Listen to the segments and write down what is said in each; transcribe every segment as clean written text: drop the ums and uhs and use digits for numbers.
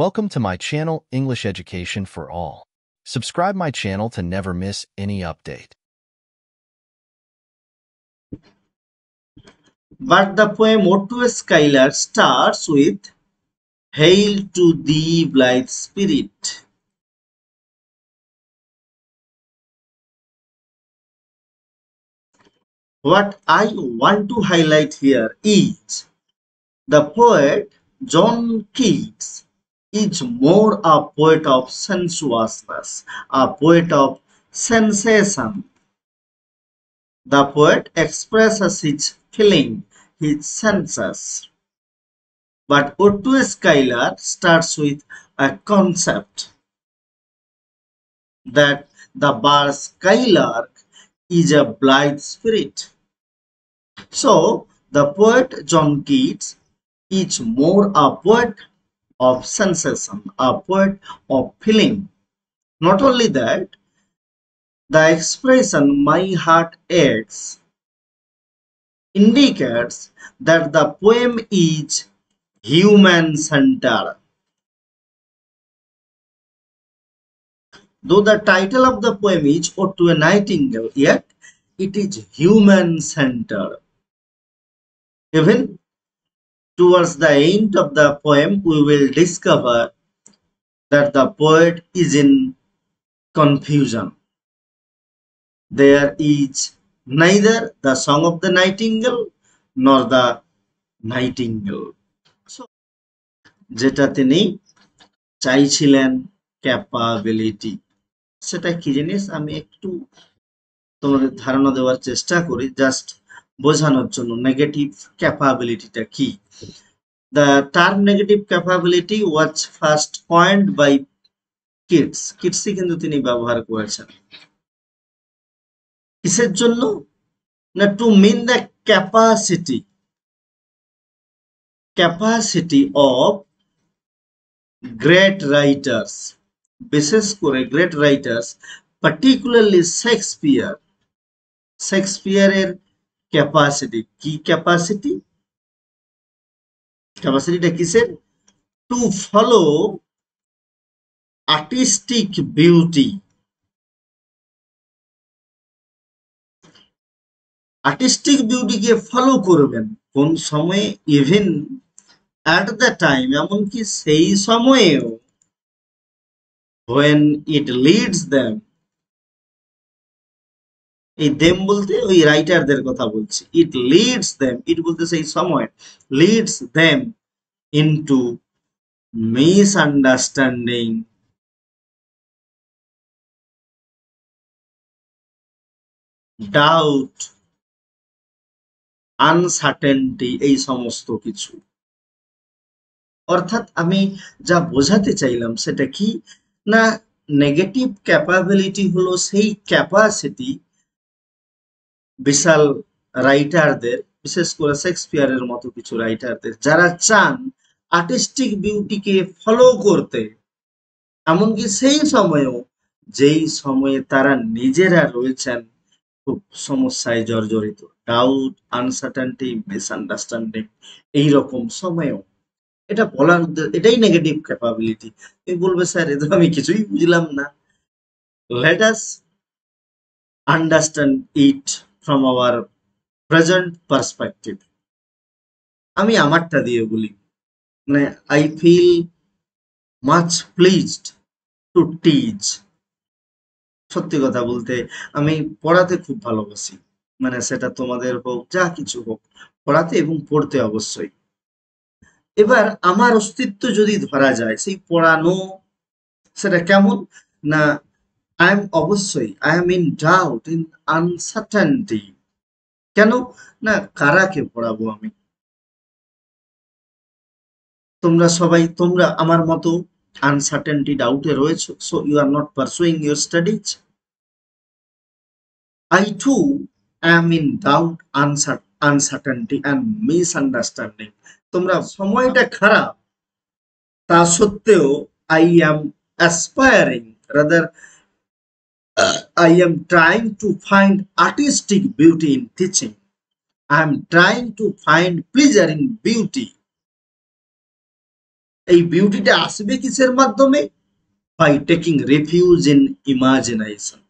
Welcome to my channel, English Education for All. Subscribe my channel to never miss any update. But the poem Ode to a Skylar starts with Hail to thee, blithe spirit. What I want to highlight here is the poet John Keats is more a poet of sensuousness, a poet of sensation. The poet expresses his feeling, his senses. But Ode to a Skylar starts with a concept that the bar skylark is a blithe spirit. So the poet John Keats is more a poet of sensation, a poet of feeling. Not only that, the expression my heart aches indicates that the poem is human-centered. Though the title of the poem is Ode to a Nightingale, yet it is human-centered. Even towards the end of the poem, we will discover that the poet is in confusion. There is neither the song of the nightingale nor the nightingale. So, যেটা তিনি চাইছিলেন capability, সেটা কি জিনিস আমি একটু তোমাদের ধারণা দেওয়ার চেষ্টা করি, জাস্ট বোঝানোর জন্য নেগেটিভ ক্যাপাবিলিটিটা কি। The term negative capability was first coined by Keats. Keatsই কিন্তু তিনি ব্যবহার করেছেন। কিসের জন্য? না, to mean the capacity of great writers, বিশেষ করে গ্রেট রাইটার্স, পার্টিকুলারলি শেক্সপিয়ারের ক্যাপাসিটি। কি ক্যাপাসিটি? ক্যাপাসিটিটা কিসের? To follow artistic beauty. Artistic বিউটিকে ফলো করবেন কোন সময়ে? ইভেন অ্যাট দ্য টাইম, এমনকি সেই সময়েও, when it leads them, এই দেম বলতে ওই রাইটারদের কথা বলছি, it leads them, it বলতে সেই সময়, leads them into misunderstanding, doubt, uncertainty, এই সমস্ত কিছু। অর্থাৎ আমি যা বোঝাতে চাইলাম সেটা কি না, নেগেটিভ ক্যাপাবিলিটি হলো সেই ক্যাপাসিটি বিশাল রাইটারদের, বিশেষ করে শেক্সপিয়ারের মতো কিছু রাইটারদের, যারা চান আর্টিস্টিক বিউটিকে ফলো করতে, এমনকি সেই সময়েও যেই সময়ে তারা নিজেরা রয়েছেন খুব সমস্যায় জর্জরিত, ডাউট, আনসার্টেনটি, মিসআন্ডারস্ট্যান্ডিং, এইরকম সময়েও। এটা বলার এটাই নেগেটিভ ক্যাপাবিলিটি। তুমি বলবে স্যার এটা আমি কিছুই বুঝলাম না। Let us understand it from our present perspective. আমি আমারটা দিয়ে বলি, মানে I feel much pleased to teach. সত্যি কথা বলতে আমি পড়াতে খুব ভালোবাসি, মানে সেটা তোমাদের হোক, যা কিছু হোক, পড়াতে এবং পড়তে অবশ্যই। এবার আমার অস্তিত্ব যদি ধরা যায় সেই পড়ানো, সেটা কেমন না, I am in doubt, in uncertainty. কেন না, কারাকে পড়াবো আমি? তোমরা আমার মতো আনসার্টেনটি, ডাউটে রয়েছো, so you are not pursuing your studies. I too am in doubt, uncertainty and misunderstanding. তোমরা সময়টা খারাপ, তা সত্ত্বেও I am aspiring, rather I am trying to find artistic beauty in teaching. I am trying to find pleasure in beauty. এই বিউটিটা আসবে কিসের মাধ্যমে? By taking refuge in imagination.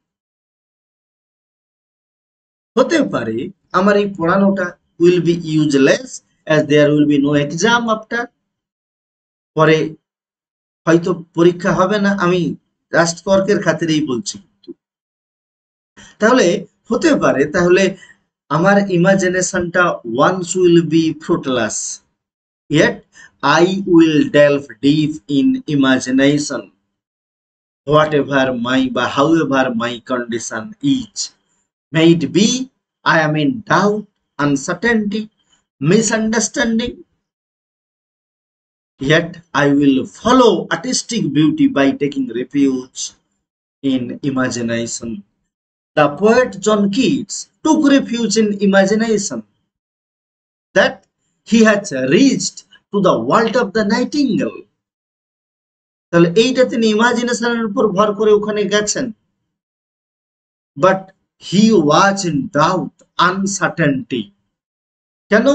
হতে পারে আমার এই পড়ানোটা will be useless as there will be no exam after, পরে হয়তো পরীক্ষা হবে না, আমি জাস্ট তর্কের খাতিরেই বলছি। তাহলে হতে পারে তাহলে আমার ইমাজিনেশনটা once will be fruitless, yet I will delve deep in imagination, whatever my বা however my condition is. May it be I am in doubt, uncertainty, misunderstanding, yet I will follow artistic beauty by taking refuge in imagination. The poet John Keats took refuge in imagination, that he had reached to the world of the nightingale. তাহলে এইটা তিনি ইমাজিনেশনের উপর ভর করে ওখানে গেছেন। But he was in doubt, uncertainty. কেন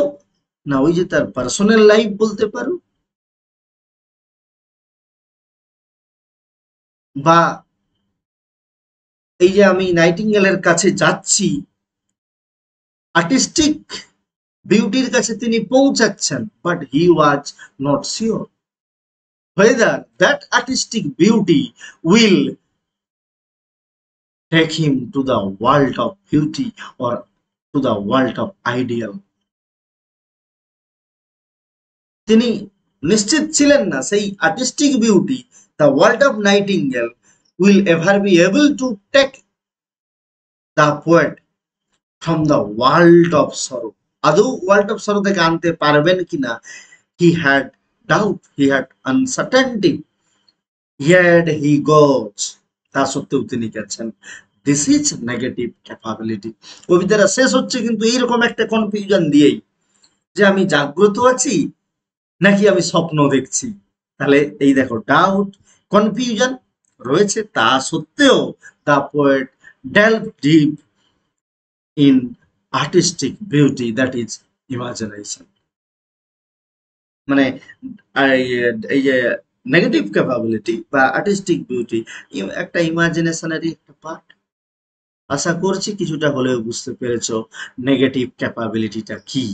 না? ওই যে তার পার্সোনাল লাইফ বলতে পারো, বা এই যে আমি নাইটিঙ্গেলের কাছে যাচ্ছি, আর্টিস্টিক বিউটির কাছে তিনি পৌঁছাচ্ছেন, but he was not sure whether that artistic beauty will take him to the world of beauty or to the world of ideal. তিনি নিশ্চিত ছিলেন না সেই artistic beauty, the world of nightingale, will ever be able to take the poet from the world of sorrow. আদৌ world of sorrow থেকে আনতে পারবেন কিনা? He had doubt, he had uncertainty, yet he goes, তা সত্ত্বেও তিনি গেছেন। This is negative capability. কবিতাটা শেষ হচ্ছে কিন্তু এইরকম একটা কনফিউশন দিয়েই, যে আমি জাগ্রত আছি নাকি আমি স্বপ্ন দেখছি। তাহলে এই দেখো, ডাউট, কনফিউশন রয়েছে, তা সত্ত্বেও the poet delve deep in artistic beauty, that is imagination. মানে এই যে নেগেটিভ ক্যাপাবিলিটি বা আর্টিস্টিক বিউটি একটা ইমাজিনেশনেরই একটা পার্ট। আশা করছি কিছুটা হলেও বুঝতে পেরেছো নেগেটিভ ক্যাপাবিলিটিটা কি।